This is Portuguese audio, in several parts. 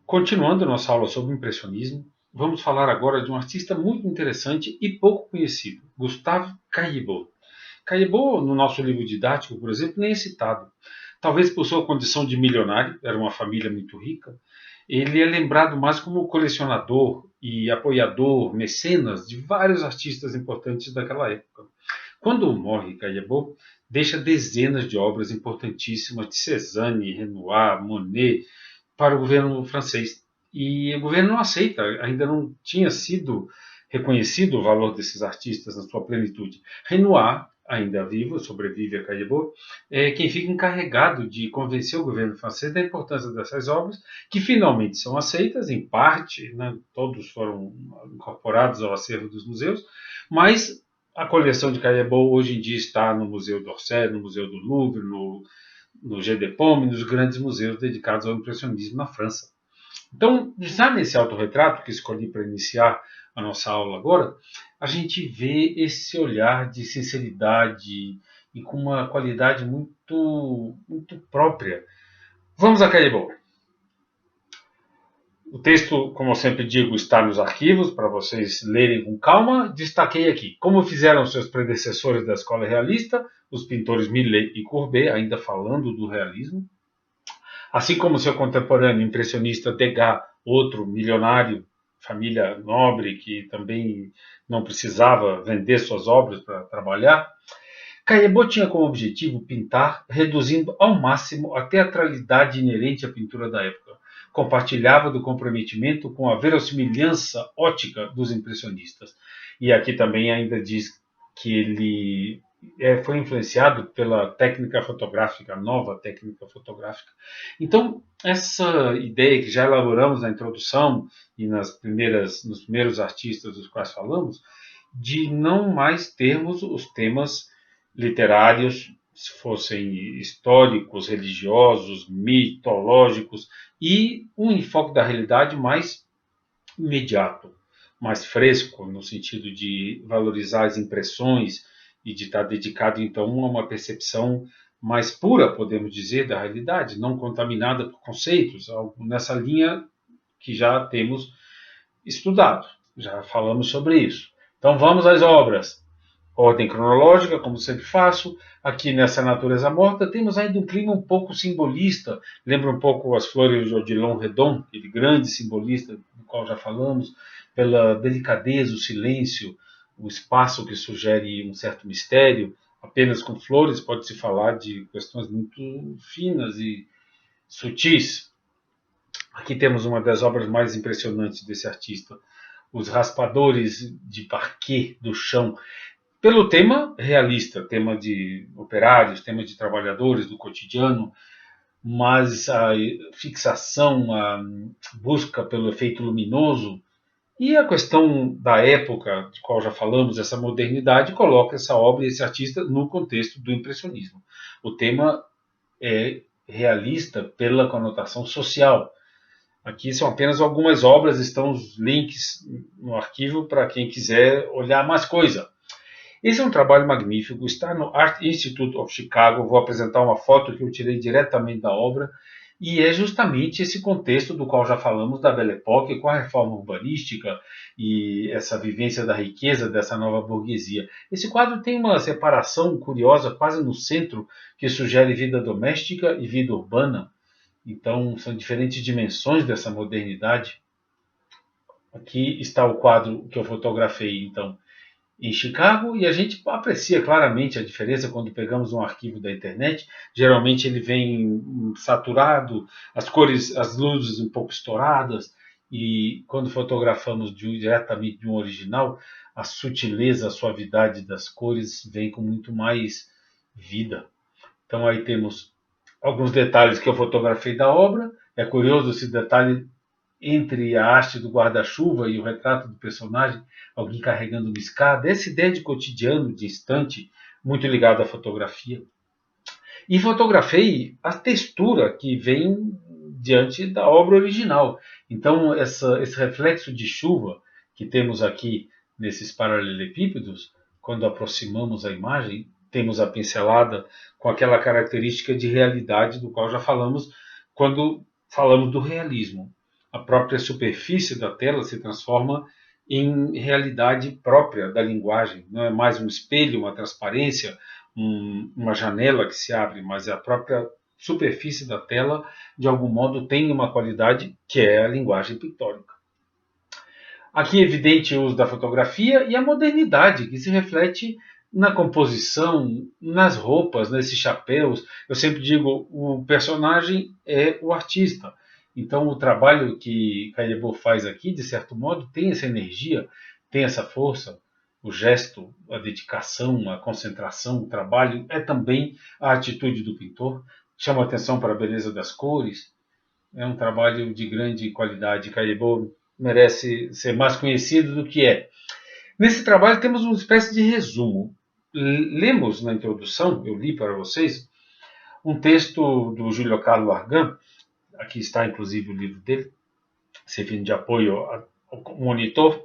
Continuando nossa aula sobre impressionismo, vamos falar agora de um artista muito interessante e pouco conhecido, Gustave Caillebotte. Caillebotte, no nosso livro didático, por exemplo, nem é citado. Talvez por sua condição de milionário, era uma família muito rica, ele é lembrado mais como colecionador e apoiador, mecenas de vários artistas importantes daquela época. Quando morre Caillebotte, deixa dezenas de obras importantíssimas de Cézanne, Renoir, Monet, para o governo francês. E o governo não aceita, ainda não tinha sido reconhecido o valor desses artistas na sua plenitude. Renoir, ainda vivo, sobrevive a Caillebotte, é quem fica encarregado de convencer o governo francês da importância dessas obras, que finalmente são aceitas, em parte, né, todos foram incorporados ao acervo dos museus, mas a coleção de Caillebotte hoje em dia está no Museu d'Orsay, no Museu do Louvre, no Jeu de Paume, nos grandes museus dedicados ao impressionismo na França. Então, já nesse autorretrato que escolhi para iniciar a nossa aula agora, a gente vê esse olhar de sinceridade e com uma qualidade muito própria. Vamos a Caillebotte. O texto, como eu sempre digo, está nos arquivos para vocês lerem com calma. Destaquei aqui como fizeram seus predecessores da escola realista, os pintores Millet e Courbet, ainda falando do realismo. Assim como seu contemporâneo impressionista Degas, outro milionário, família nobre que também não precisava vender suas obras para trabalhar, Caillebotte tinha como objetivo pintar, reduzindo ao máximo a teatralidade inerente à pintura da época. Compartilhava do comprometimento com a verossimilhança ótica dos impressionistas. E aqui também ainda diz que ele foi influenciado pela técnica fotográfica, a nova técnica fotográfica. Então, essa ideia que já elaboramos na introdução e nos primeiros artistas dos quais falamos, de não mais termos os temas literários, se fossem históricos, religiosos, mitológicos, e um enfoque da realidade mais imediato, mais fresco, no sentido de valorizar as impressões e de estar dedicado, então, a uma percepção mais pura, podemos dizer, da realidade, não contaminada por conceitos, algo nessa linha que já temos estudado, já falamos sobre isso. Então, vamos às obras. Ordem cronológica, como sempre faço. Aqui nessa natureza morta temos ainda um clima um pouco simbolista, lembra um pouco as flores de Odilon Redon, aquele grande simbolista do qual já falamos, pela delicadeza, o silêncio, o espaço que sugere um certo mistério. Apenas com flores pode-se falar de questões muito finas e sutis. Aqui temos uma das obras mais impressionantes desse artista, os raspadores de parquet do chão, pelo tema realista, tema de operários, tema de trabalhadores do cotidiano, mas a fixação, a busca pelo efeito luminoso e a questão da época, de qual já falamos, essa modernidade, coloca essa obra e esse artista no contexto do impressionismo. O tema é realista pela conotação social. Aqui são apenas algumas obras, estão os links no arquivo para quem quiser olhar mais coisa. Esse é um trabalho magnífico, está no Art Institute of Chicago. Vou apresentar uma foto que eu tirei diretamente da obra, e é justamente esse contexto do qual já falamos da Belle Époque, com a reforma urbanística e essa vivência da riqueza dessa nova burguesia. Esse quadro tem uma separação curiosa, quase no centro, que sugere vida doméstica e vida urbana. Então, são diferentes dimensões dessa modernidade. Aqui está o quadro que eu fotografei, então, em Chicago, e a gente aprecia claramente a diferença quando pegamos um arquivo da internet. Geralmente ele vem saturado, as cores, as luzes um pouco estouradas, e quando fotografamos diretamente de um original, a sutileza, a suavidade das cores vem com muito mais vida. Então aí temos alguns detalhes que eu fotografei da obra. É curioso esse detalhe entre a haste do guarda-chuva e o retrato do personagem, alguém carregando uma escada, essa ideia de cotidiano, de instante, muito ligada à fotografia. E fotografei a textura que vem diante da obra original. Então, esse reflexo de chuva que temos aqui nesses paralelepípedos, quando aproximamos a imagem, temos a pincelada com aquela característica de realidade do qual já falamos quando falamos do realismo. a própria superfície da tela se transforma em realidade própria da linguagem. Não é mais um espelho, uma transparência, uma janela que se abre, mas é a própria superfície da tela, de algum modo, tem uma qualidade que é a linguagem pictórica. Aqui é evidente o uso da fotografia e a modernidade, que se reflete na composição, nas roupas, nesses chapéus. Eu sempre digo, o personagem é o artista. Então o trabalho que Caillebout faz aqui, de certo modo, tem essa energia, tem essa força. O gesto, a dedicação, a concentração, o trabalho é também a atitude do pintor. Chama atenção para a beleza das cores. É um trabalho de grande qualidade. Caillebout merece ser mais conhecido do que é. Nesse trabalho temos uma espécie de resumo. Lemos na introdução, eu li para vocês, um texto do Júlio Carlos Argan, aqui está inclusive o livro dele, servindo de apoio ao monitor,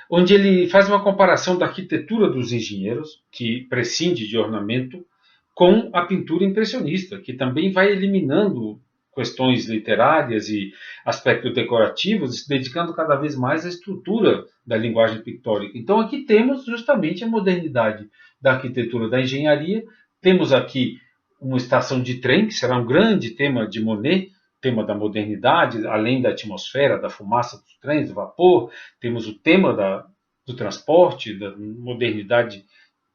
onde ele faz uma comparação da arquitetura dos engenheiros, que prescinde de ornamento, com a pintura impressionista, que também vai eliminando questões literárias e aspectos decorativos, se dedicando cada vez mais à estrutura da linguagem pictórica. Então aqui temos justamente a modernidade da arquitetura da engenharia, temos aqui uma estação de trem, que será um grande tema de Monet, tema da modernidade, além da atmosfera, da fumaça dos trens, do vapor, temos o tema do transporte, da modernidade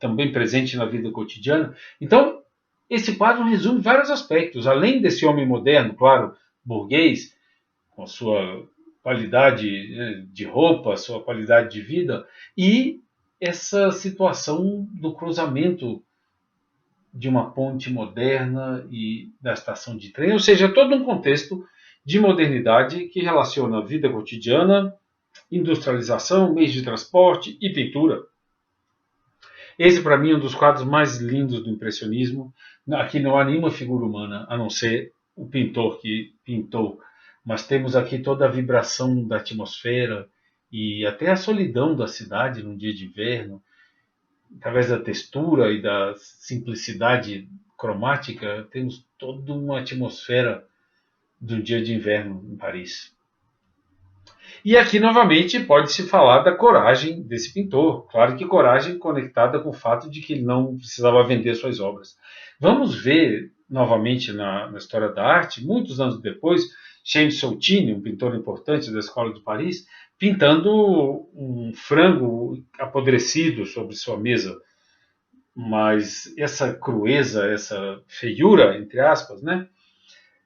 também presente na vida cotidiana. Então, esse quadro resume vários aspectos, além desse homem moderno, claro, burguês, com sua qualidade de roupa, sua qualidade de vida, e essa situação do cruzamento de uma ponte moderna e da estação de trem, ou seja, todo um contexto de modernidade que relaciona a vida cotidiana, industrialização, meios de transporte e pintura. Esse, para mim, é um dos quadros mais lindos do impressionismo. Aqui não há nenhuma figura humana, a não ser o pintor que pintou. Mas temos aqui toda a vibração da atmosfera e até a solidão da cidade num dia de inverno. Através da textura e da simplicidade cromática, temos toda uma atmosfera de um dia de inverno em Paris. E aqui, novamente, pode-se falar da coragem desse pintor. Claro que coragem conectada com o fato de que ele não precisava vender suas obras. Vamos ver, novamente, na história da arte, muitos anos depois, James Soutine, um pintor importante da Escola de Paris, pintando um frango apodrecido sobre sua mesa. Mas essa crueza, essa feiura, entre aspas, né,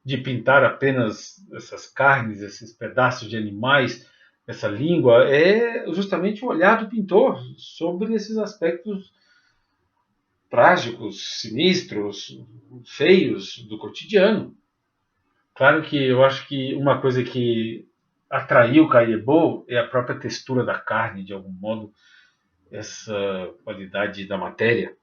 de pintar apenas essas carnes, esses pedaços de animais, essa língua, é justamente o olhar do pintor sobre esses aspectos trágicos, sinistros, feios do cotidiano. Claro que eu acho que uma coisa que atraiu Caillebout é a própria textura da carne, de algum modo, essa qualidade da matéria.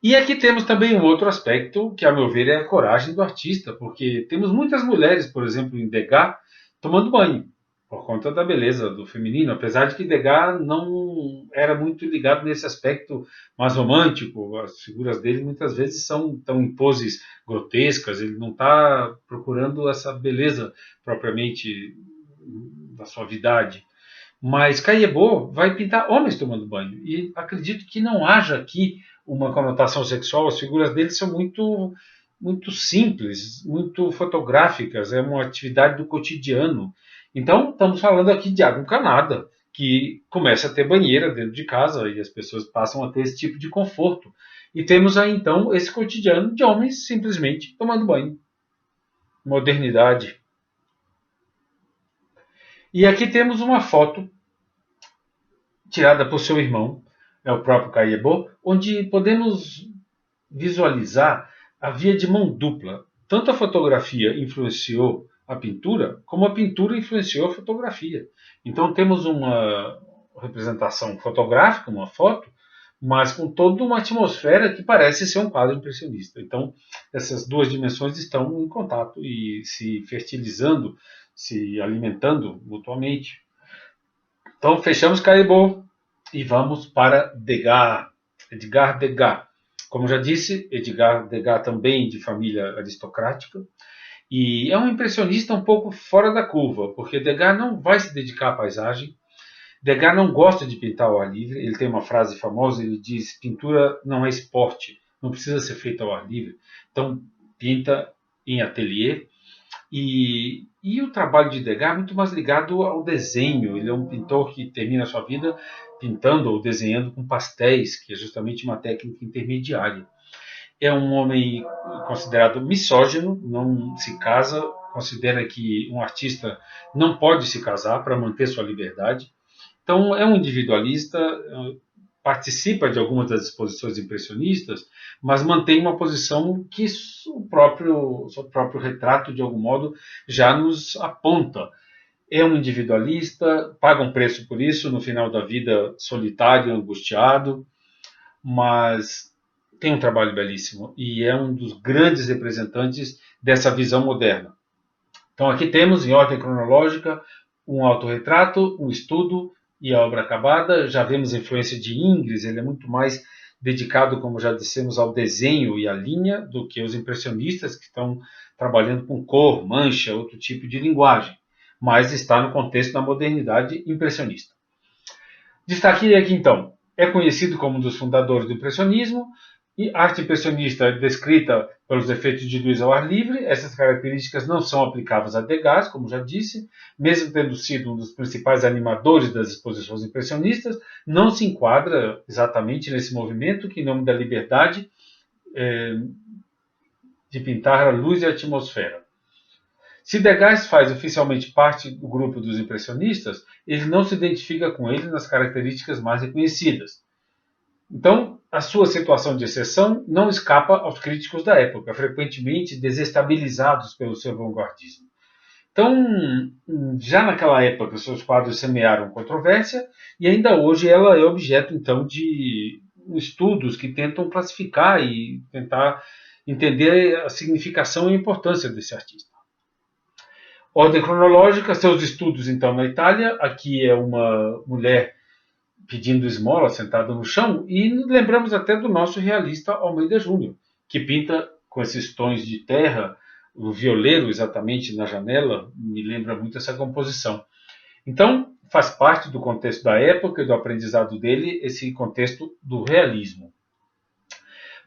E aqui temos também um outro aspecto que, a meu ver, é a coragem do artista, porque temos muitas mulheres, por exemplo, em Degas, tomando banho, por conta da beleza do feminino, apesar de que Degas não era muito ligado nesse aspecto mais romântico. As figuras dele muitas vezes estão em poses grotescas, ele não está procurando essa beleza propriamente da suavidade. Mas Caillebout vai pintar homens tomando banho. E acredito que não haja aqui uma conotação sexual. As figuras dele são muito simples, muito fotográficas. É uma atividade do cotidiano. Então, estamos falando aqui de água encanada, que começa a ter banheira dentro de casa e as pessoas passam a ter esse tipo de conforto. E temos aí, então, esse cotidiano de homens simplesmente tomando banho. Modernidade. E aqui temos uma foto tirada por seu irmão, é o próprio Caillebout, onde podemos visualizar a via de mão dupla. Tanto a fotografia influenciou a pintura, como a pintura influenciou a fotografia. Então temos uma representação fotográfica, uma foto, mas com toda uma atmosfera que parece ser um quadro impressionista. Então essas duas dimensões estão em contato e se fertilizando, se alimentando mutuamente. Então fechamos Caillebout e vamos para Degas, Edgar Degas. Como já disse, Edgar Degas também de família aristocrática. E é um impressionista um pouco fora da curva, porque Degas não vai se dedicar à paisagem. Degas não gosta de pintar ao ar livre. Ele tem uma frase famosa, ele diz: pintura não é esporte, não precisa ser feita ao ar livre. Então, pinta em ateliê. E o trabalho de Degas é muito mais ligado ao desenho. Ele é um pintor que termina a sua vida pintando ou desenhando com pastéis, que é justamente uma técnica intermediária. É um homem considerado misógino, não se casa, considera que um artista não pode se casar para manter sua liberdade. Então, é um individualista, participa de algumas das exposições impressionistas, mas mantém uma posição que seu próprio retrato, de algum modo, já nos aponta. É um individualista, paga um preço por isso, no final da vida solitário, angustiado, mas tem um trabalho belíssimo e é um dos grandes representantes dessa visão moderna. Então aqui temos, em ordem cronológica, um autorretrato, um estudo e a obra acabada. Já vemos a influência de Ingres, ele é muito mais dedicado, como já dissemos, ao desenho e à linha do que os impressionistas, que estão trabalhando com cor, mancha, outro tipo de linguagem, mas está no contexto da modernidade impressionista. Destaquei aqui então, é conhecido como um dos fundadores do impressionismo, e arte impressionista descrita pelos efeitos de luz ao ar livre. Essas características não são aplicáveis a Degas, como já disse, mesmo tendo sido um dos principais animadores das exposições impressionistas, não se enquadra exatamente nesse movimento que, em nome da liberdade, de pintar a luz e a atmosfera. Se Degas faz oficialmente parte do grupo dos impressionistas, ele não se identifica com ele nas características mais reconhecidas. Então, a sua situação de exceção não escapa aos críticos da época, frequentemente desestabilizados pelo seu vanguardismo. Então, já naquela época, seus quadros semearam controvérsia e ainda hoje ela é objeto, então, de estudos que tentam classificar e tentar entender a significação e a importância desse artista. Ordem cronológica, seus estudos, então, na Itália. Aqui é uma mulher pedindo esmola, sentada no chão, e lembramos até do nosso realista Almeida Júnior, que pinta com esses tons de terra, o violeiro exatamente na janela, me lembra muito essa composição. Então, faz parte do contexto da época e do aprendizado dele, esse contexto do realismo.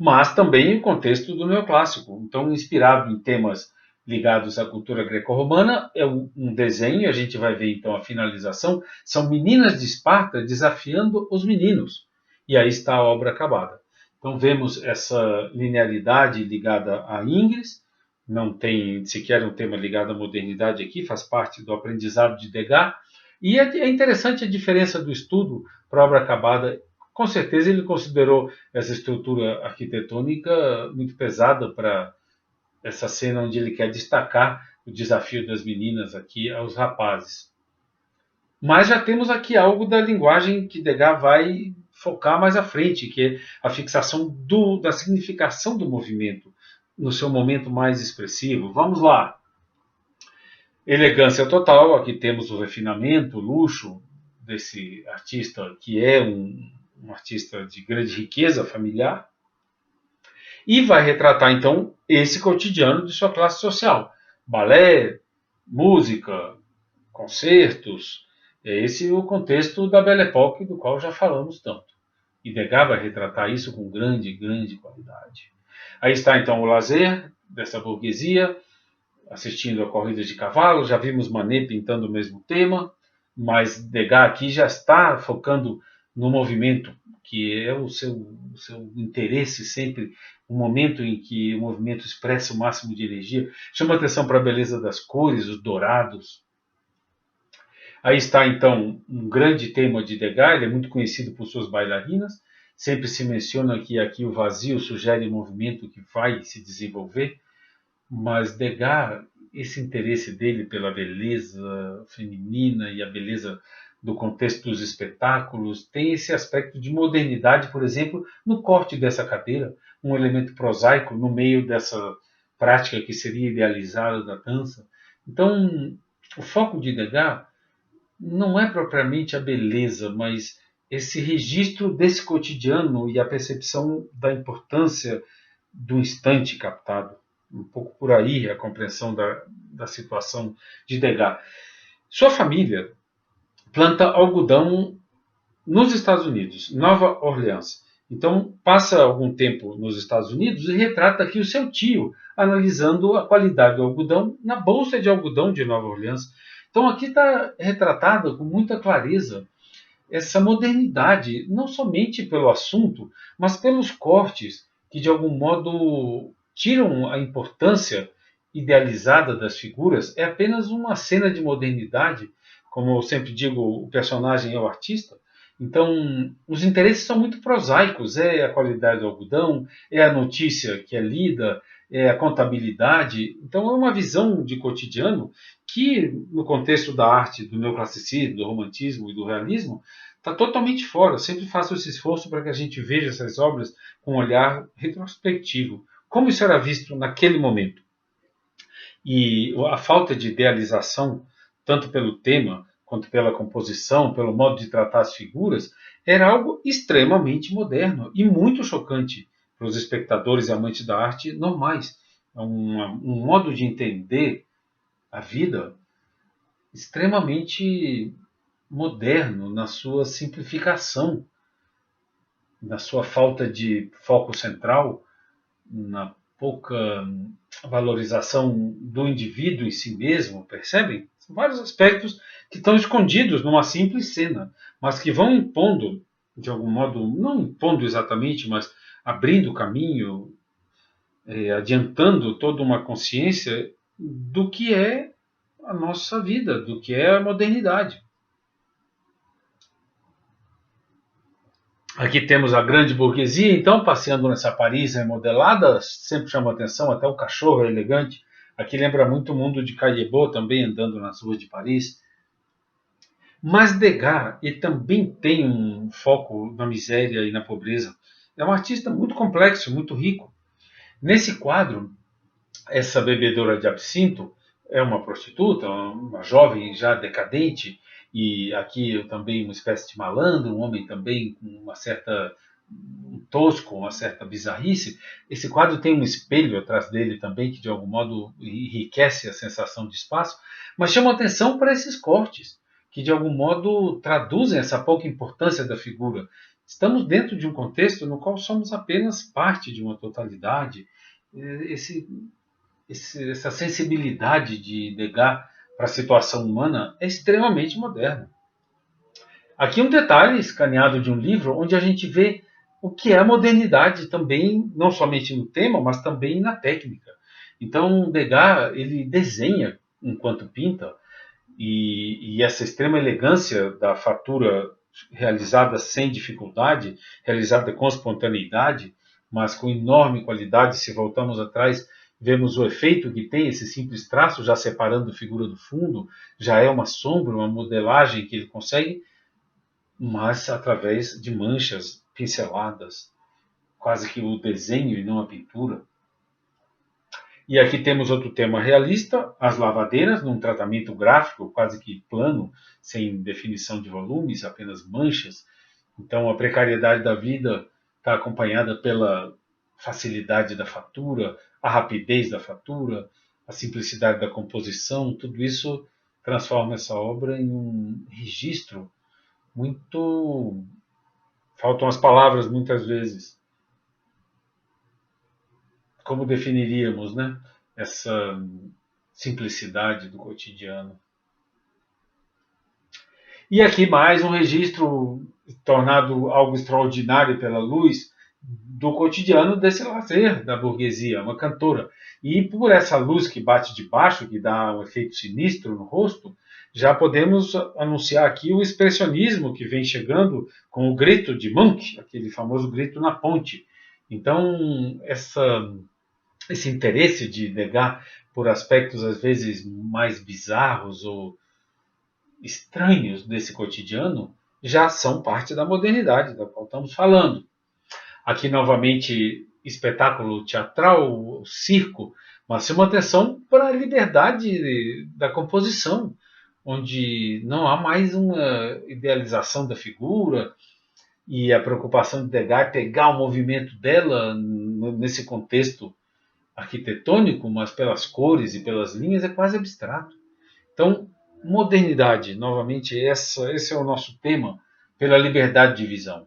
Mas também o contexto do neoclássico, então inspirado em temas ligados à cultura greco-romana. É um desenho, a gente vai ver então a finalização, são meninas de Esparta desafiando os meninos. E aí está a obra acabada. Então vemos essa linearidade ligada a Ingres, não tem sequer um tema ligado à modernidade aqui, faz parte do aprendizado de Degas. E é interessante a diferença do estudo para a obra acabada. Com certeza ele considerou essa estrutura arquitetônica muito pesada para essa cena onde ele quer destacar o desafio das meninas aqui aos rapazes. Mas já temos aqui algo da linguagem que Degas vai focar mais à frente, que é a fixação da significação do movimento no seu momento mais expressivo. Vamos lá. Elegância total, aqui temos o refinamento, o luxo desse artista, que é um artista de grande riqueza familiar. E vai retratar, então, esse cotidiano de sua classe social. Balé, música, concertos. Esse é o contexto da Belle Époque, do qual já falamos tanto. E Degas vai retratar isso com grande, grande qualidade. Aí está, então, o lazer dessa burguesia, assistindo a corridas de cavalo. Já vimos Manet pintando o mesmo tema, mas Degas aqui já está focando no movimento, que é o seu interesse sempre, um momento em que o movimento expressa o máximo de energia. Chama atenção para a beleza das cores, os dourados. Aí está, então, um grande tema de Degas, ele é muito conhecido por suas bailarinas. Sempre se menciona que aqui o vazio sugere um movimento que vai se desenvolver, mas Degas, esse interesse dele pela beleza feminina e a beleza do contexto dos espetáculos, tem esse aspecto de modernidade, por exemplo, no corte dessa cadeira, um elemento prosaico no meio dessa prática que seria idealizada da dança. Então, o foco de Degas não é propriamente a beleza, mas esse registro desse cotidiano e a percepção da importância do instante captado. um pouco por aí a compreensão da situação de Degas. Sua família planta algodão nos Estados Unidos, Nova Orleans. Então, passa algum tempo nos Estados Unidos e retrata aqui o seu tio, analisando a qualidade do algodão na bolsa de algodão de Nova Orleans. Então, aqui está retratada com muita clareza essa modernidade, não somente pelo assunto, mas pelos cortes que, de algum modo, tiram a importância idealizada das figuras. É apenas uma cena de modernidade, como eu sempre digo, o personagem é o artista. Então, os interesses são muito prosaicos. É a qualidade do algodão, é a notícia que é lida, é a contabilidade. Então, é uma visão de cotidiano que, no contexto da arte, do neoclassicismo, do romantismo e do realismo, está totalmente fora. Eu sempre faço esse esforço para que a gente veja essas obras com um olhar retrospectivo. Como isso era visto naquele momento? E a falta de idealização, tanto pelo tema quanto pela composição, pelo modo de tratar as figuras, era algo extremamente moderno e muito chocante para os espectadores e amantes da arte normais. É um modo de entender a vida extremamente moderno na sua simplificação, na sua falta de foco central, na pouca valorização do indivíduo em si mesmo, percebem? São vários aspectos que estão escondidos numa simples cena, mas que vão impondo, de algum modo, não impondo exatamente, mas abrindo caminho, adiantando toda uma consciência do que é a nossa vida, do que é a modernidade. Aqui temos a grande burguesia, então, passeando nessa Paris remodelada, sempre chama atenção, até o cachorro é elegante. Aqui lembra muito o mundo de Caillebotte, também andando nas ruas de Paris. Mas Degas ele também tem um foco na miséria e na pobreza. É um artista muito complexo, muito rico. Nesse quadro, essa bebedora de absinto é uma prostituta, uma jovem já decadente, e aqui também uma espécie de malandro, um homem também com uma certa tosco, uma certa bizarrice. Esse quadro tem um espelho atrás dele também que de algum modo enriquece a sensação de espaço, mas chama atenção para esses cortes que de algum modo traduzem essa pouca importância da figura. Estamos dentro de um contexto no qual somos apenas parte de uma totalidade. Esse essa sensibilidade de Degas para a situação humana é extremamente moderna. Aqui um detalhe escaneado de um livro onde a gente vê o que é a modernidade também, não somente no tema, mas também na técnica. Então Degas ele desenha enquanto pinta e essa extrema elegância da fatura realizada sem dificuldade, realizada com espontaneidade, mas com enorme qualidade, se voltamos atrás vemos o efeito que tem esse simples traço, já separando a figura do fundo, já é uma sombra, uma modelagem que ele consegue, mas através de manchas pinceladas, quase que o desenho e não a pintura. E aqui temos outro tema realista, as lavadeiras, num tratamento gráfico quase que plano, sem definição de volumes, apenas manchas. Então a precariedade da vida está acompanhada pela facilidade da fatura, a rapidez da fatura, a simplicidade da composição, tudo isso transforma essa obra em um registro muito. Faltam as palavras muitas vezes. Como definiríamos, né? Essa simplicidade do cotidiano. E aqui mais um registro tornado algo extraordinário pela luz do cotidiano desse lazer da burguesia, uma cantora. E por essa luz que bate de baixo, que dá um efeito sinistro no rosto, já podemos anunciar aqui o expressionismo que vem chegando com o grito de Munch, aquele famoso grito na ponte. Então, esse interesse de Degas por aspectos às vezes mais bizarros ou estranhos desse cotidiano já são parte da modernidade da qual estamos falando. Aqui novamente espetáculo teatral, circo, mas chama atenção para a liberdade da composição, onde não há mais uma idealização da figura e a preocupação de Degas é pegar o movimento dela nesse contexto arquitetônico, mas pelas cores e pelas linhas é quase abstrato. Então, modernidade, novamente, esse é o nosso tema, pela liberdade de visão.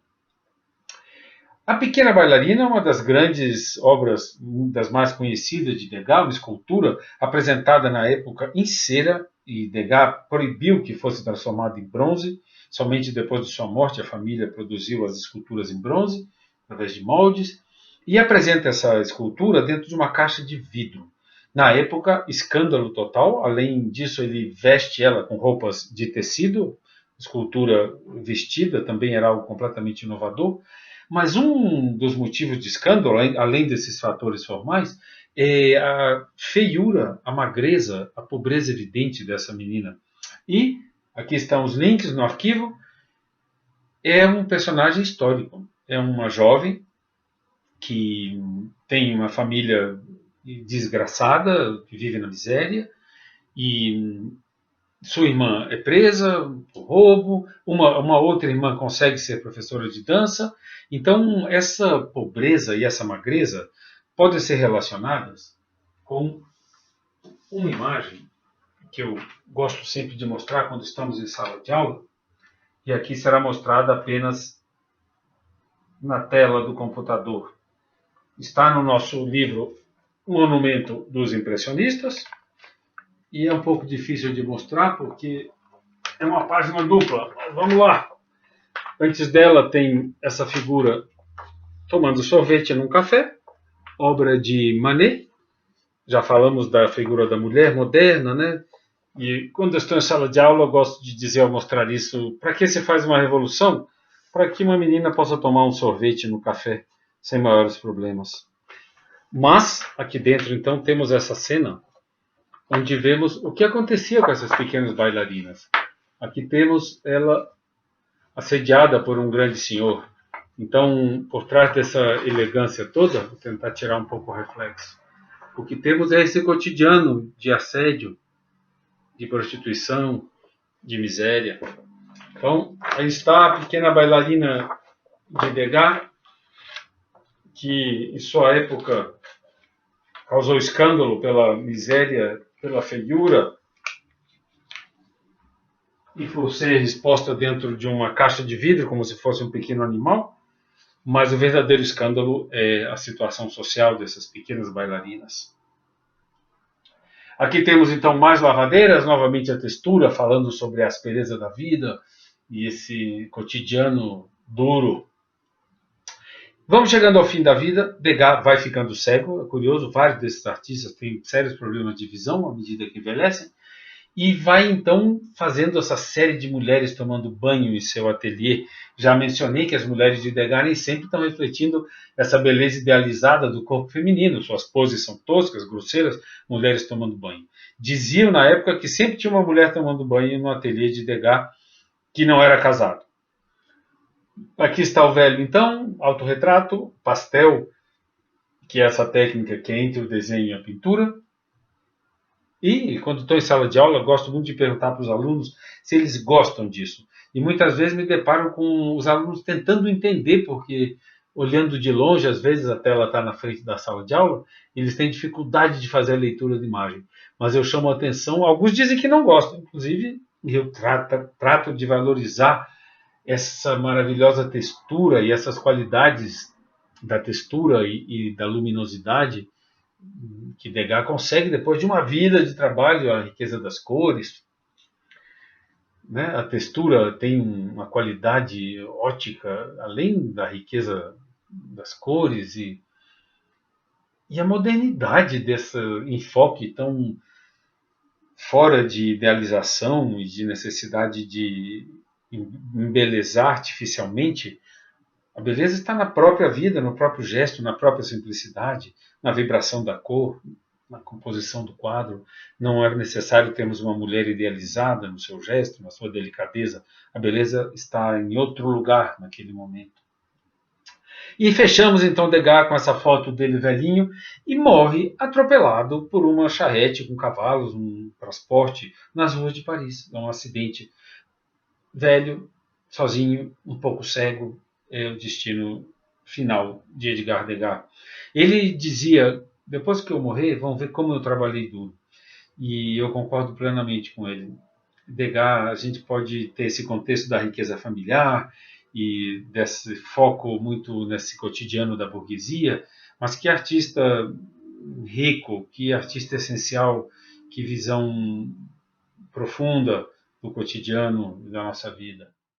A Pequena Bailarina é uma das grandes obras, uma das mais conhecidas de Degas, uma escultura apresentada na época em cera, e Degas proibiu que fosse transformada em bronze. Somente depois de sua morte a família produziu as esculturas em bronze, através de moldes, e apresenta essa escultura dentro de uma caixa de vidro. Na época, escândalo total. Além disso, ele veste ela com roupas de tecido, escultura vestida também era algo completamente inovador. Mas um dos motivos de escândalo, além desses fatores formais, é a feiura, a magreza, a pobreza evidente dessa menina. E aqui estão os links no arquivo. É um personagem histórico. É uma jovem que tem uma família desgraçada, que vive na miséria, e sua irmã é presa por roubo, uma outra irmã consegue ser professora de dança. Então, essa pobreza e essa magreza podem ser relacionadas com uma imagem que eu gosto sempre de mostrar quando estamos em sala de aula, e aqui será mostrada apenas na tela do computador. Está no nosso livro O Monumento dos Impressionistas, e é um pouco difícil de mostrar porque é uma página dupla. Mas vamos lá. Antes dela tem essa figura tomando sorvete num café, obra de Manet. Já falamos da figura da mulher moderna, né? E quando eu estou em sala de aula, eu gosto de dizer ao mostrar isso, para que se faz uma revolução? Para que uma menina possa tomar um sorvete no café sem maiores problemas. Mas, aqui dentro, então, temos essa cena onde vemos o que acontecia com essas pequenas bailarinas. Aqui temos ela assediada por um grande senhor. Então, por trás dessa elegância toda, vou tentar tirar um pouco o reflexo. O que temos é esse cotidiano de assédio, de prostituição, de miséria. Então, aí está a Pequena Bailarina de Degas, que em sua época causou escândalo pela miséria, pela feiura, e por ser exposta dentro de uma caixa de vidro, como se fosse um pequeno animal. Mas o verdadeiro escândalo é a situação social dessas pequenas bailarinas. Aqui temos então mais lavadeiras, novamente a textura, falando sobre a aspereza da vida e esse cotidiano duro. Vamos chegando ao fim da vida. Degas vai ficando cego. É curioso, vários desses artistas têm sérios problemas de visão à medida que envelhecem. E vai então fazendo essa série de mulheres tomando banho em seu ateliê. Já mencionei que as mulheres de Degas nem sempre estão refletindo essa beleza idealizada do corpo feminino. Suas poses são toscas, grosseiras, mulheres tomando banho. Diziam na época que sempre tinha uma mulher tomando banho no ateliê de Degas que não era casado. Aqui está o velho então, autorretrato, pastel, que é essa técnica que é entre o desenho e a pintura. E, quando estou em sala de aula, gosto muito de perguntar para os alunos se eles gostam disso. E muitas vezes me deparo com os alunos tentando entender, porque olhando de longe, às vezes a tela está na frente da sala de aula, eles têm dificuldade de fazer a leitura de imagem. Mas eu chamo a atenção, alguns dizem que não gostam, inclusive eu trato de valorizar essa maravilhosa textura e essas qualidades da textura e da luminosidade que Degas consegue depois de uma vida de trabalho, a riqueza das cores, né? A textura tem uma qualidade ótica, além da riqueza das cores e a modernidade desse enfoque tão fora de idealização e de necessidade de embelezar artificialmente. A beleza está na própria vida, no próprio gesto, na própria simplicidade, na vibração da cor, na composição do quadro. Não é necessário termos uma mulher idealizada no seu gesto, na sua delicadeza. A beleza está em outro lugar naquele momento. E fechamos então Degas com essa foto dele velhinho e morre atropelado por uma charrete com cavalos, um transporte nas ruas de Paris. É um acidente. Velho, sozinho, um pouco cego, é o destino final de Edgar Degas. Ele dizia depois que eu morrer, vão ver como eu trabalhei duro. E eu concordo plenamente com ele. Degas, a gente pode ter esse contexto da riqueza familiar e desse foco muito nesse cotidiano da burguesia, mas que artista rico, que artista essencial, que visão profunda do cotidiano da nossa vida.